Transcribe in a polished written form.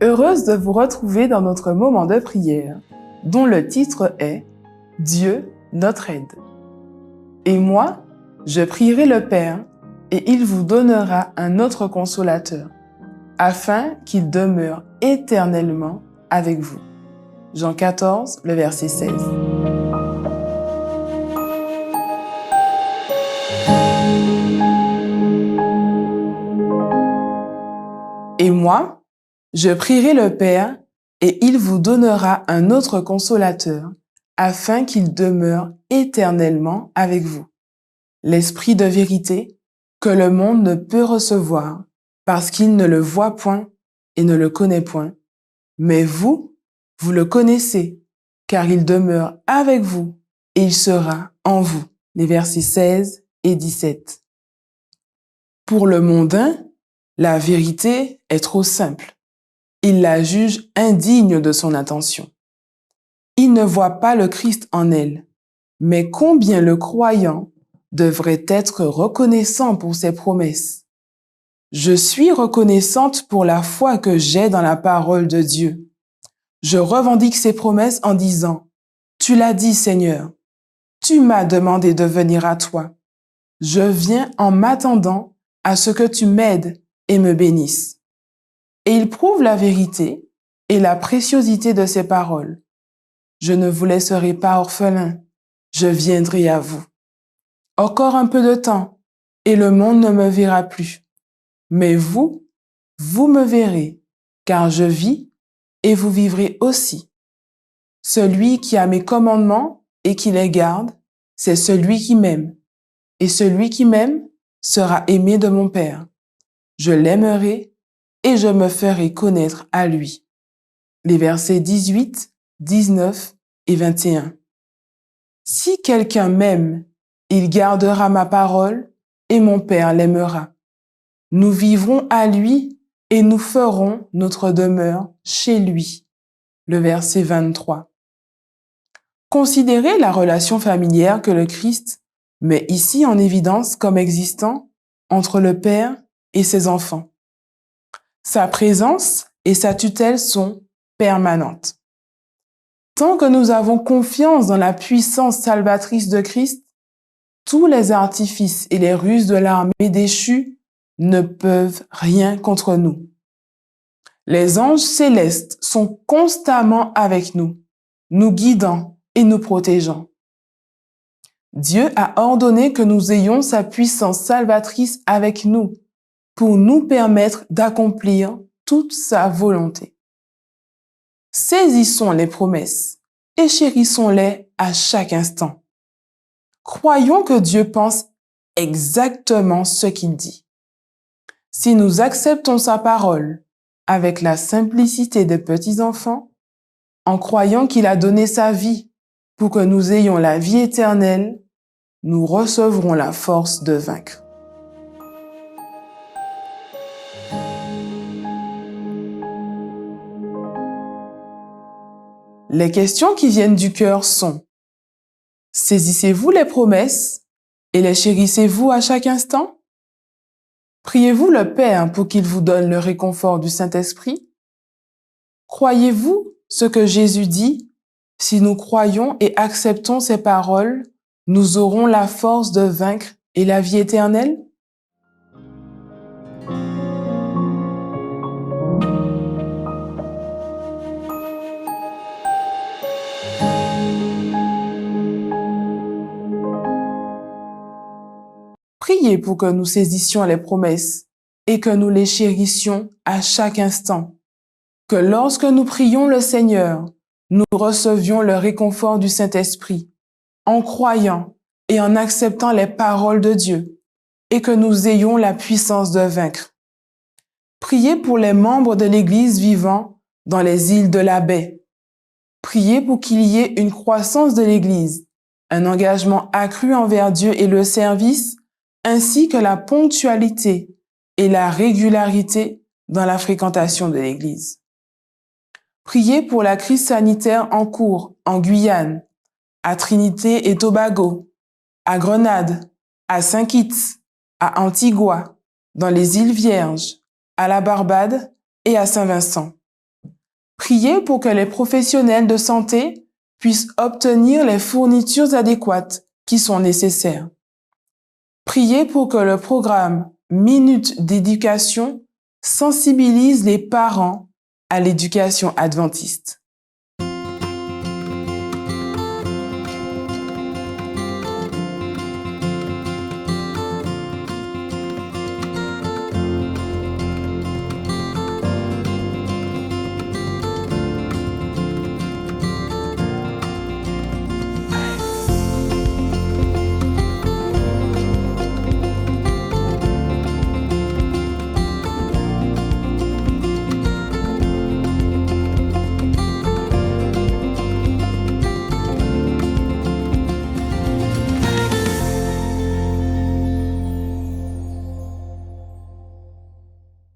Heureuse de vous retrouver dans notre moment de prière, dont le titre est « Dieu, notre aide ». Et moi, je prierai le Père, et il vous donnera un autre consolateur, afin qu'il demeure éternellement avec vous. Jean 14, le verset 16. Et moi, je prierai le Père, et il vous donnera un autre consolateur, afin qu'il demeure éternellement avec vous. L'Esprit de vérité, que le monde ne peut recevoir, parce qu'il ne le voit point et ne le connaît point. Mais vous, vous le connaissez, car il demeure avec vous, et il sera en vous. Les versets 16 et 17. Pour le mondain, la vérité est trop simple. Il la juge indigne de son intention. Il ne voit pas le Christ en elle, mais combien le croyant devrait être reconnaissant pour ses promesses. Je suis reconnaissante pour la foi que j'ai dans la parole de Dieu. Je revendique ses promesses en disant « Tu l'as dit, Seigneur, tu m'as demandé de venir à toi. Je viens en m'attendant à ce que tu m'aides et me bénisses. » Et il prouve la vérité et la préciosité de ses paroles. Je ne vous laisserai pas orphelin, je viendrai à vous. Encore un peu de temps, et le monde ne me verra plus. Mais vous, vous me verrez, car je vis, et vous vivrez aussi. Celui qui a mes commandements et qui les garde, c'est celui qui m'aime. Et celui qui m'aime sera aimé de mon Père. Je l'aimerai et je me ferai connaître à lui. Les versets 18, 19 et 21. Si quelqu'un m'aime, il gardera ma parole et mon Père l'aimera. Nous vivrons à lui et nous ferons notre demeure chez lui. Le verset 23. Considérez la relation familière que le Christ met ici en évidence comme existant entre le Père et ses enfants. Sa présence et sa tutelle sont permanentes. Tant que nous avons confiance dans la puissance salvatrice de Christ, tous les artifices et les ruses de l'armée déchue ne peuvent rien contre nous. Les anges célestes sont constamment avec nous, nous guidant et nous protégeant. Dieu a ordonné que nous ayons sa puissance salvatrice avec nous pour nous permettre d'accomplir toute sa volonté. Saisissons les promesses et chérissons-les à chaque instant. Croyons que Dieu pense exactement ce qu'il dit. Si nous acceptons sa parole avec la simplicité des petits-enfants, en croyant qu'il a donné sa vie pour que nous ayons la vie éternelle, nous recevrons la force de vaincre. Les questions qui viennent du cœur sont: saisissez-vous les promesses et les chérissez-vous à chaque instant? Priez-vous le Père pour qu'il vous donne le réconfort du Saint-Esprit? Croyez-vous ce que Jésus dit? Si nous croyons et acceptons ses paroles, nous aurons la force de vaincre et la vie éternelle? Priez pour que nous saisissions les promesses et que nous les chérissions à chaque instant. Que lorsque nous prions le Seigneur, nous recevions le réconfort du Saint-Esprit en croyant et en acceptant les paroles de Dieu et que nous ayons la puissance de vaincre. Priez pour les membres de l'Église vivant dans les îles de la Baie. Priez pour qu'il y ait une croissance de l'Église, un engagement accru envers Dieu et le service, ainsi que la ponctualité et la régularité dans la fréquentation de l'Église. Priez pour la crise sanitaire en cours en Guyane, à Trinité et Tobago, à Grenade, à Saint-Kitts, à Antigua, dans les îles Vierges, à la Barbade et à Saint-Vincent. Priez pour que les professionnels de santé puissent obtenir les fournitures adéquates qui sont nécessaires. Priez pour que le programme Minutes d'éducation sensibilise les parents à l'éducation adventiste.